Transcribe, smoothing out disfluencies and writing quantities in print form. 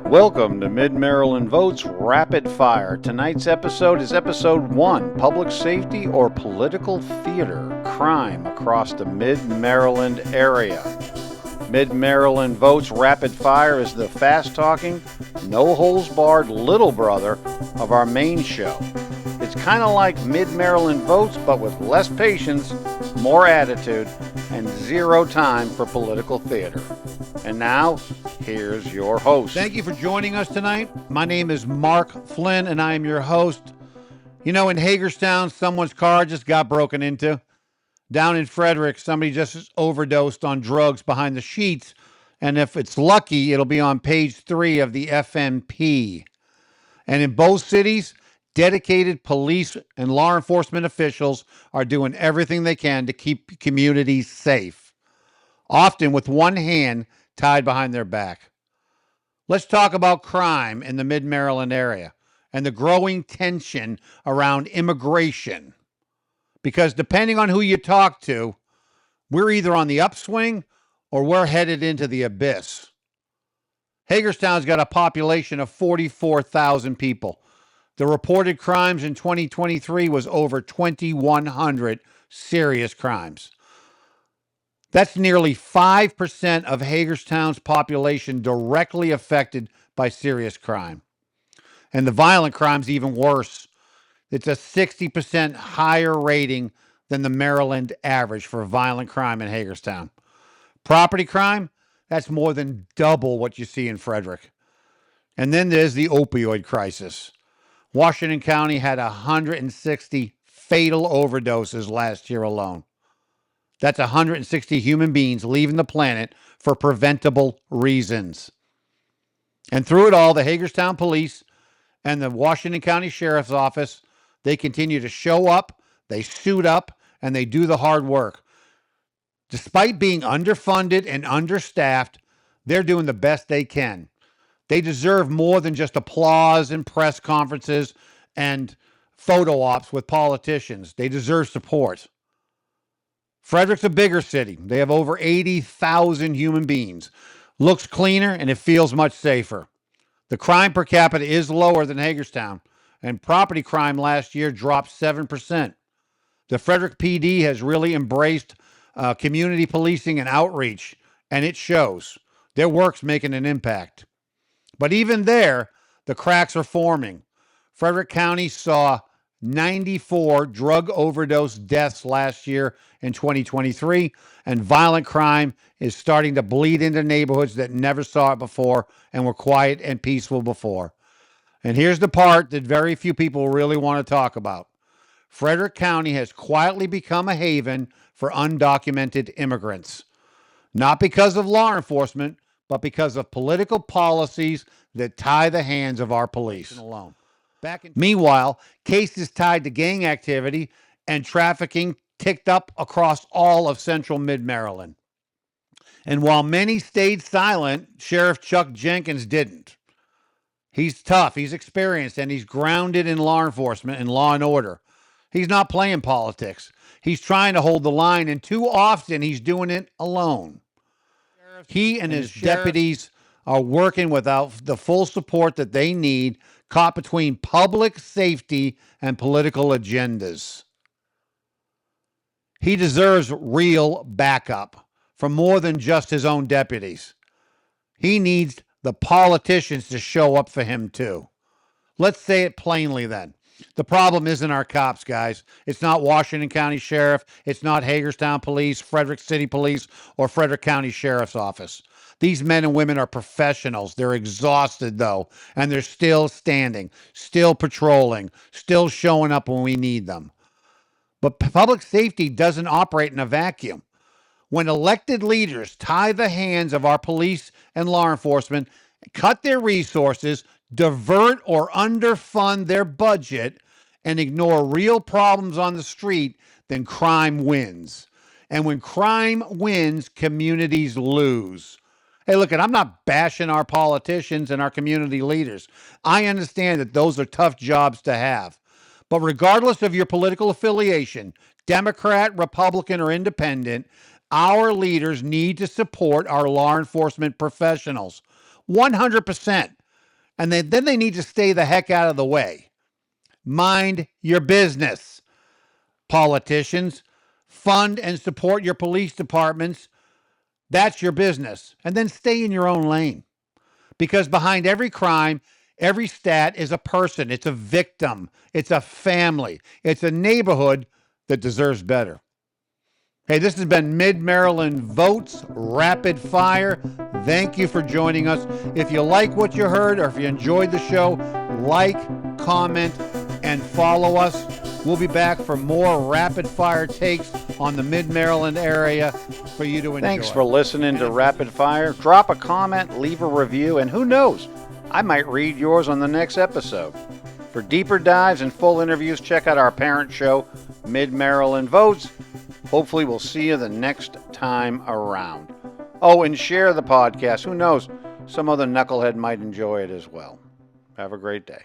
Welcome to Mid-Maryland Votes Rapid Fire. Tonight's episode is episode 1, Public Safety or Political Theater, Crime Across the Mid-Maryland Area. Mid-Maryland Votes Rapid Fire is the fast-talking, no-holds-barred little brother of our main show. It's kind of like Mid-Maryland Votes, but with less patience, more attitude, and zero time for political theater. And now, here's your host. Thank you for joining us tonight. My name is Mark Flynn, and I am your host. You know, in Hagerstown, someone's car just got broken into. Down in Frederick, somebody just overdosed on drugs behind the sheets, and if it's lucky, it'll be on page 3 of the FNP. And in both cities, dedicated police and law enforcement officials are doing everything they can to keep communities safe, often with one hand tied behind their back. Let's talk about crime in the Mid-Maryland area and the growing tension around immigration. Because depending on who you talk to, we're either on the upswing or we're headed into the abyss. Hagerstown's got a population of 44,000 people. The reported crimes in 2023 was over 2,100 serious crimes. That's nearly 5% of Hagerstown's population directly affected by serious crime. And the violent crime's even worse. It's a 60% higher rating than the Maryland average for violent crime in Hagerstown. Property crime, that's more than double what you see in Frederick. And then there's the opioid crisis. Washington County had 160 fatal overdoses last year alone. That's 160 human beings leaving the planet for preventable reasons. And through it all, the Hagerstown Police and the Washington County Sheriff's Office, they continue to show up, they suit up, and they do the hard work. Despite being underfunded and understaffed, they're doing the best they can. They deserve more than just applause and press conferences and photo ops with politicians. They deserve support. Frederick's a bigger city. They have over 80,000 human beings. Looks cleaner and it feels much safer. The crime per capita is lower than Hagerstown, and property crime last year dropped 7%. The Frederick PD has really embraced community policing and outreach, and it shows. Their work's making an impact. But even there, the cracks are forming. Frederick County saw 94 drug overdose deaths last year in 2023, and violent crime is starting to bleed into neighborhoods that never saw it before and were quiet and peaceful before. And here's the part that very few people really want to talk about. Frederick County has quietly become a haven for undocumented immigrants. Not because of law enforcement, but because of political policies that tie the hands of our police alone. Meanwhile, cases tied to gang activity and trafficking ticked up across all of central Mid-Maryland. And while many stayed silent, Sheriff Chuck Jenkins didn't. He's tough, he's experienced, and he's grounded in law enforcement and law and order. He's not playing politics. He's trying to hold the line, and too often he's doing it alone. He and his deputies are working without the full support that they need, caught between public safety and political agendas. He deserves real backup from more than just his own deputies. He needs the politicians to show up for him too. Let's say it plainly then. The problem isn't our cops, guys. It's not Washington County Sheriff. It's not Hagerstown Police, Frederick City Police, or Frederick County Sheriff's Office. These men and women are professionals. They're exhausted, though, and they're still standing, still patrolling, still showing up when we need them. But public safety doesn't operate in a vacuum. When elected leaders tie the hands of our police and law enforcement, cut their resources, divert or underfund their budget, and ignore real problems on the street, then crime wins. And when crime wins, communities lose. Hey, look, I'm not bashing our politicians and our community leaders. I understand that those are tough jobs to have. But regardless of your political affiliation, Democrat, Republican, or Independent, our leaders need to support our law enforcement professionals. 100%. And then they need to stay the heck out of the way. Mind your business. Politicians, fund and support your police departments. That's your business. And then stay in your own lane. Because behind every crime, every stat is a person. It's a victim. It's a family. It's a neighborhood that deserves better. Hey, this has been Mid-Maryland Votes Rapid Fire. Thank you for joining us. If you like what you heard or if you enjoyed the show, like, comment, and follow us. We'll be back for more rapid fire takes on the Mid-Maryland area for you to enjoy. Thanks for listening to Rapid Fire. Drop a comment, leave a review, and who knows, I might read yours on the next episode. For deeper dives and full interviews, check out our parent show, Mid-Maryland Votes. Hopefully we'll see you the next time around. Oh, and share the podcast. Who knows, some other knucklehead might enjoy it as well. Have a great day.